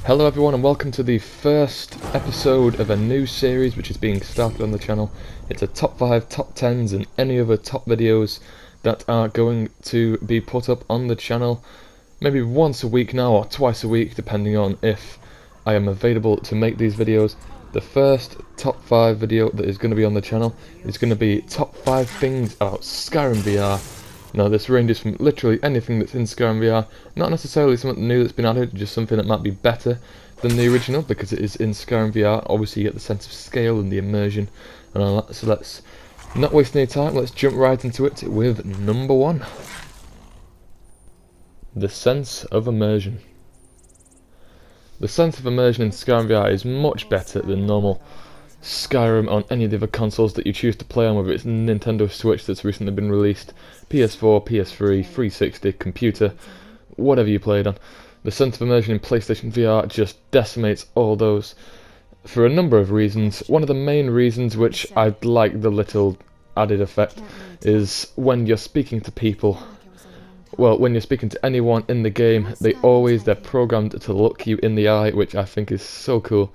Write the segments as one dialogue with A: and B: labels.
A: Hello everyone and welcome to the first episode of a new series which is being started on the channel. It's a top 5, top 10s and any other top videos that are going to be put up on the channel maybe once a week now or twice a week depending on if I am available to make these videos. The first top 5 video that is going to be on the channel is going to be top 5 things about Skyrim VR. Now this ranges from literally anything that's in Skyrim VR, not necessarily something new that's been added, just something that might be better than the original because it is in Skyrim VR. Obviously you get the sense of scale and the immersion and all that, so let's not waste any time, let's jump right into it with number 1. The sense of immersion. The sense of immersion in Skyrim VR is much better than normal Skyrim on any of the other consoles that you choose to play on, whether it's Nintendo Switch that's recently been released, PS4, PS3, 360, computer, whatever you played on. The sense of immersion in PlayStation VR just decimates all those for a number of reasons. One of the main reasons, which I like the little added effect, is when you're speaking to people. Well, when you're speaking to anyone in the game, they're programmed to look you in the eye, which I think is so cool.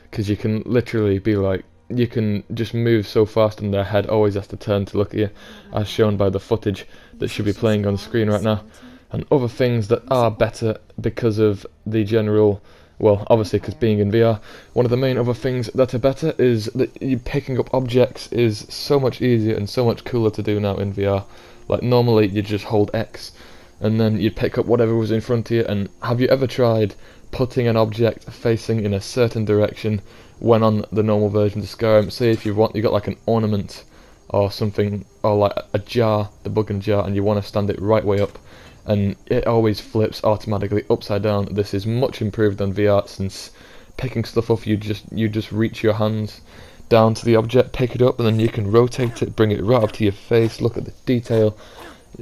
A: Because you can literally be like, you can just move so fast and their head always has to turn to look at you, as shown by the footage that should be playing on screen right now. And other things that are better because of the general, well, obviously because being in VR, one of the main other things that are better is that you picking up objects is so much easier and so much cooler to do now in VR. Like normally you just hold X and then you'd pick up whatever was in front of you. And have you ever tried putting an object facing in a certain direction when on the normal version of Skyrim? Say if you got like an ornament or something, or like a jar, the bug jar, and you want to stand it right way up, and it always flips automatically upside down. This is much improved on VR, since picking stuff up, you just reach your hands down to the object, pick it up, and then you can rotate it, bring it right up to your face, look at the detail.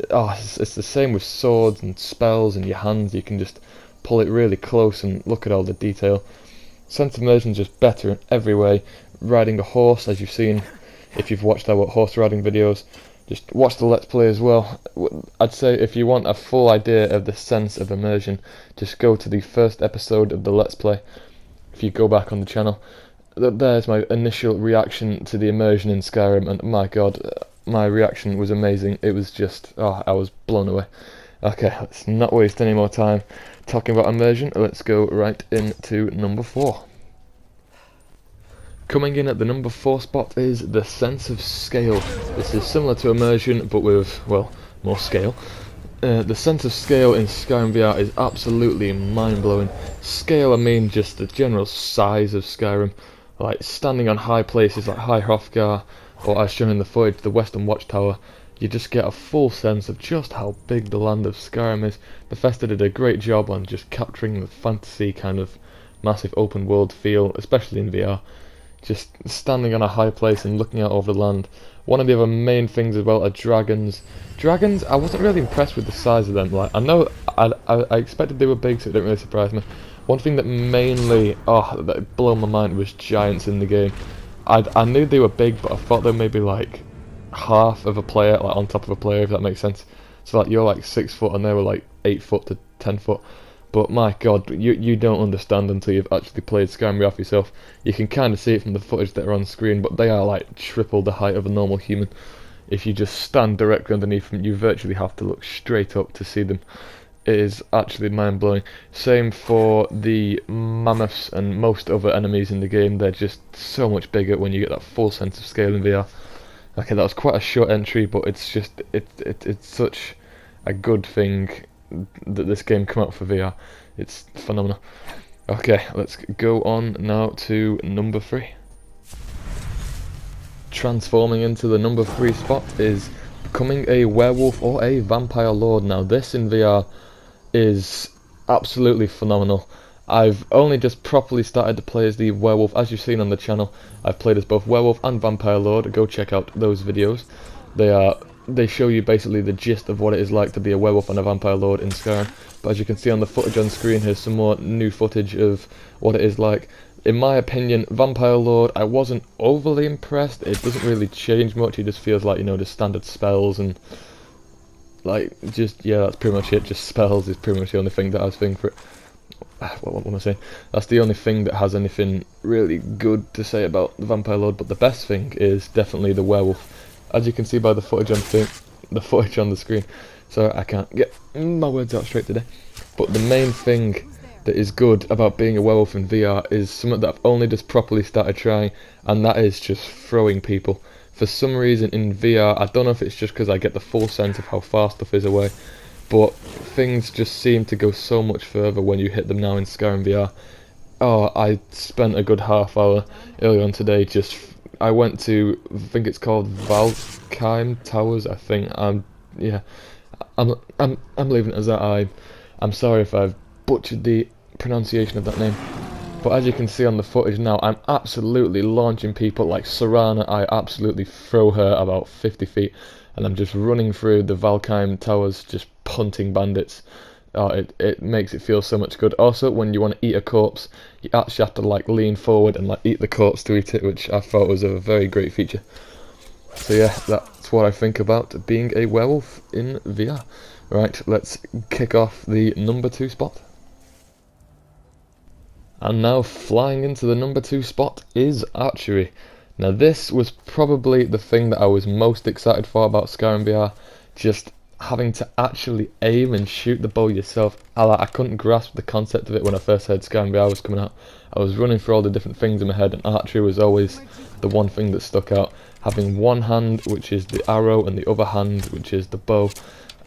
A: Oh, it's the same with swords and spells and your hands. You can just pull it really close and look at all the detail. Sense of immersion is just better in every way. Riding a horse, as you've seen if you've watched our horse riding videos, just watch the Let's Play as well. I'd say if you want a full idea of the sense of immersion, just go to the first episode of the Let's Play. If you go back on the channel, there's my initial reaction to the immersion in Skyrim, and my god, my reaction was amazing. It was just, I was blown away. Okay, let's not waste any more time talking about immersion. Let's go right into number 4. Coming in at the number 4 spot is the sense of scale. This is similar to immersion, but with, well, more scale. The sense of scale in Skyrim VR is absolutely mind-blowing. Scale, I mean just the general size of Skyrim. Like standing on high places like High Hrothgar, or as shown in the footage, the Western Watchtower, you just get a full sense of just how big the land of Skyrim is. Bethesda did a great job on just capturing the fantasy kind of massive open world feel, especially in VR. Just standing on a high place and looking out over the land. One of the other main things as well are dragons. Dragons, I wasn't really impressed with the size of them. Like I know I expected they were big, so it didn't really surprise me. One thing that mainly, that blew my mind was giants in the game. I knew they were big, but I thought they were maybe like half of a player, like on top of a player, if that makes sense. So like you're like 6 foot and they were like 8 foot to 10 foot. But my god, you don't understand until you've actually played Skyrim VR yourself. You can kind of see it from the footage that are on screen, but they are like triple the height of a normal human. If you just stand directly underneath them, you virtually have to look straight up to see them. It is actually mind-blowing. Same for the mammoths and most other enemies in the game. They're just so much bigger when you get that full sense of scale in VR. Okay, that was quite a short entry, but it's just it's such a good thing that this game come out for VR. It's phenomenal. Okay, let's go on now to number 3. Transforming into the number 3 spot is becoming a werewolf or a vampire lord. Now this in VR is absolutely phenomenal. I've only just properly started to play as the werewolf, as you've seen on the channel. I've played as both werewolf and vampire lord. Go check out those videos. They show you basically the gist of what it is like to be a werewolf and a vampire lord in Skyrim. But as you can see on the footage on screen, here's some more new footage of what it is like. In my opinion, vampire lord, I wasn't overly impressed. It doesn't really change much. It just feels like, you know, the standard spells and like just, yeah, that's pretty much it. Just spells is pretty much the only thing that I was thinking for it. what am I saying? That's the only thing that has anything really good to say about the Vampire Lord. But the best thing is definitely the werewolf, as you can see by the footage on the screen. So I can't get my words out straight today. But the main thing that is good about being a werewolf in VR is something that I've only just properly started trying, and that is just throwing people. For some reason in VR, I don't know if it's just because I get the full sense of how far stuff is away, but things just seem to go so much further when you hit them now in Skyrim VR. Oh, I spent a good half hour earlier on today I went to, I think it's called Valheim Towers, I think. Yeah, I'm leaving it as that. I'm sorry if I've butchered the pronunciation of that name, but as you can see on the footage now, I'm absolutely launching people like Serana. I absolutely throw her about 50 feet, and I'm just running through the Valheim Towers, just punting bandits. It makes it feel so much good. Also, when you want to eat a corpse, you actually have to like lean forward and like eat the corpse to eat it, which I thought was a very great feature. So yeah, that's what I think about being a werewolf in VR. Right, let's kick off the number 2 spot. And now flying into the number 2 spot is Archery. Now this was probably the thing that I was most excited for about Skyrim VR, just having to actually aim and shoot the bow yourself. I couldn't grasp the concept of it when I first heard Skyrim VR was coming out. I was running through all the different things in my head, and Archery was always the one thing that stuck out. Having one hand, which is the arrow, and the other hand, which is the bow,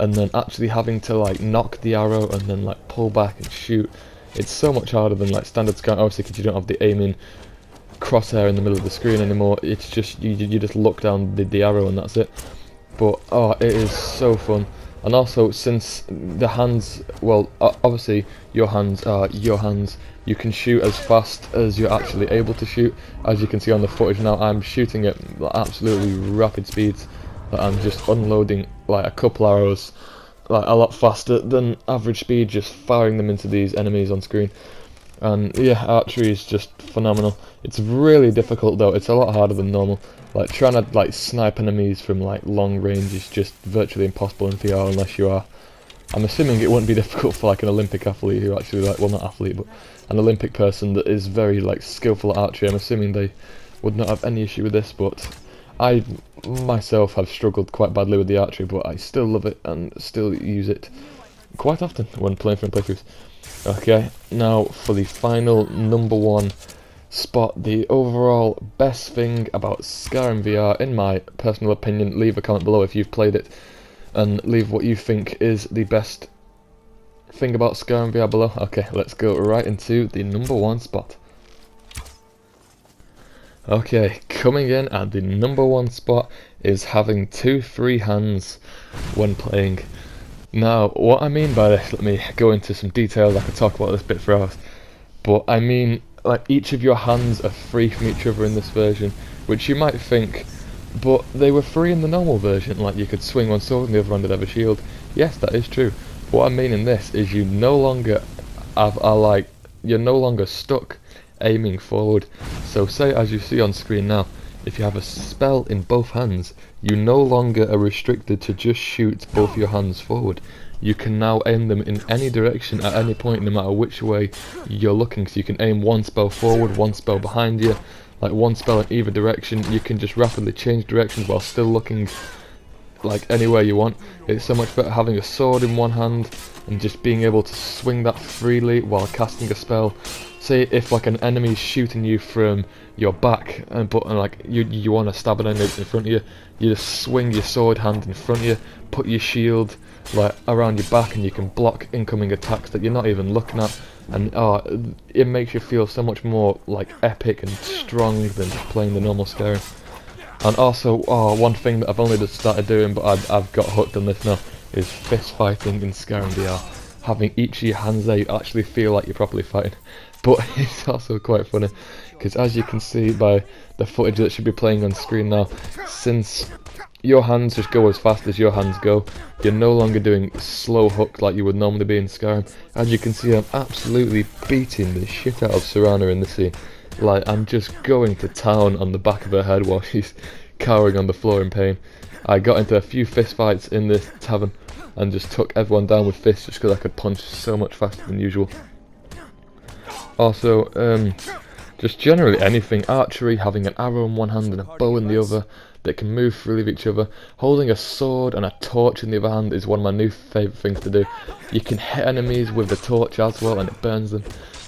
A: and then actually having to like knock the arrow and then like pull back and shoot. It's so much harder than like standard Skyrim, obviously, because you don't have the aiming crosshair in the middle of the screen anymore. It's just you just look down the arrow and that's it. But oh, it is so fun. And also, since the hands, well, obviously your hands are your hands, you can shoot as fast as you're actually able to shoot. As you can see on the footage now, I'm shooting at absolutely rapid speeds. I'm just unloading like a couple arrows like a lot faster than average speed, just firing them into these enemies on screen. And yeah, Archery is just phenomenal. It's really difficult though. It's a lot harder than normal. Like trying to like snipe enemies from like long range is just virtually impossible in VR unless you are, I'm assuming it wouldn't be difficult for like an Olympic athlete who actually like, well, not athlete, but an Olympic person that is very like skillful at archery. I'm assuming they would not have any issue with this, but I myself have struggled quite badly with the archery, but I still love it and still use it quite often when playing from playthroughs. Okay, now for the final number 1 spot, the overall best thing about Skyrim VR, in my personal opinion. Leave a comment below if you've played it, and leave what you think is the best thing about Skyrim VR below. Okay, let's go right into the number 1 spot. Okay, coming in at the number 1 spot is having 2 free hands when playing. Now, what I mean by this, let me go into some details. I could talk about this bit for hours, but I mean, like, each of your hands are free from each other in this version, which you might think, but they were free in the normal version. Like, you could swing one sword and the other hand would have a shield. Yes, that is true. What I mean in this is you no longer you're no longer stuck aiming forward. So say, as you see on screen now, if you have a spell in both hands, you no longer are restricted to just shoot both your hands forward. You can now aim them in any direction at any point, no matter which way you're looking. So you can aim one spell forward, one spell behind you, like one spell in either direction. You can just rapidly change directions while still looking like anywhere you want. It's so much better having a sword in one hand and just being able to swing that freely while casting a spell. Say if like an enemy's shooting you from your back, but like you want to stab an enemy in front of you, you just swing your sword hand in front of you, put your shield like around your back, and you can block incoming attacks that you're not even looking at. And it makes you feel so much more like epic and strong than just playing the normal Skyrim. And also, one thing that I've only just started doing, but I've got hooked on this now, is fist fighting in Skyrim VR. Having each of your hands there, you actually feel like you're properly fighting. But it's also quite funny, because as you can see by the footage that should be playing on screen now, since your hands just go as fast as your hands go, you're no longer doing slow hook like you would normally be in Skyrim. As you can see, I'm absolutely beating the shit out of Serana in the scene. Like, I'm just going to town on the back of her head while she's cowering on the floor in pain. I got into a few fist fights in this tavern and just took everyone down with fists just because I could punch so much faster than usual. Also, just generally anything, archery, having an arrow in one hand and a bow in the other that can move freely with each other. Holding a sword and a torch in the other hand is one of my new favourite things to do. You can hit enemies with the torch as well and it burns them.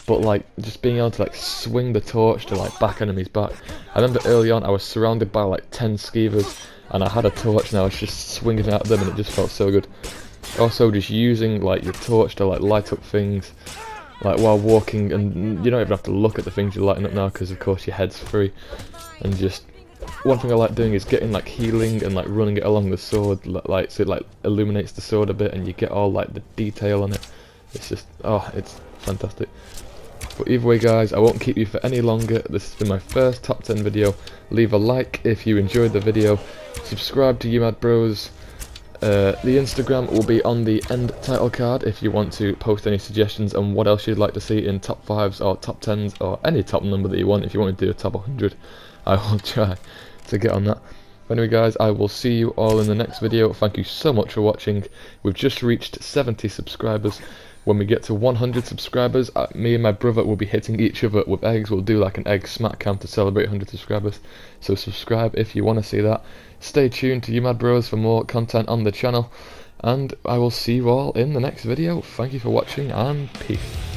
A: But like, just being able to like swing the torch to like back enemies back. I remember early on I was surrounded by like 10 skeevers and I had a torch and I was just swinging at them and it just felt so good. Also just using like your torch to like light up things like while walking, and you don't even have to look at the things you're lighting up now because of course your head's free. And just one thing I like doing is getting like healing and like running it along the sword, like so it like illuminates the sword a bit and you get all like the detail on it. It's just, oh, it's fantastic. But either way guys, I won't keep you for any longer. This has been my first top 10 video. Leave a like if you enjoyed the video, subscribe to UMadBroz. The Instagram will be on the end title card if you want to post any suggestions on what else you'd like to see in top 5s or top 10s or any top number that you want. If you want to do a top 100, I will try to get on that. Anyway guys, I will see you all in the next video. Thank you so much for watching. We've just reached 70 subscribers. When we get to 100 subscribers, me and my brother will be hitting each other with eggs. We'll do like an egg smack cam to celebrate 100 subscribers. So subscribe if you want to see that. Stay tuned to UMadBroz for more content on the channel. And I will see you all in the next video. Thank you for watching and peace.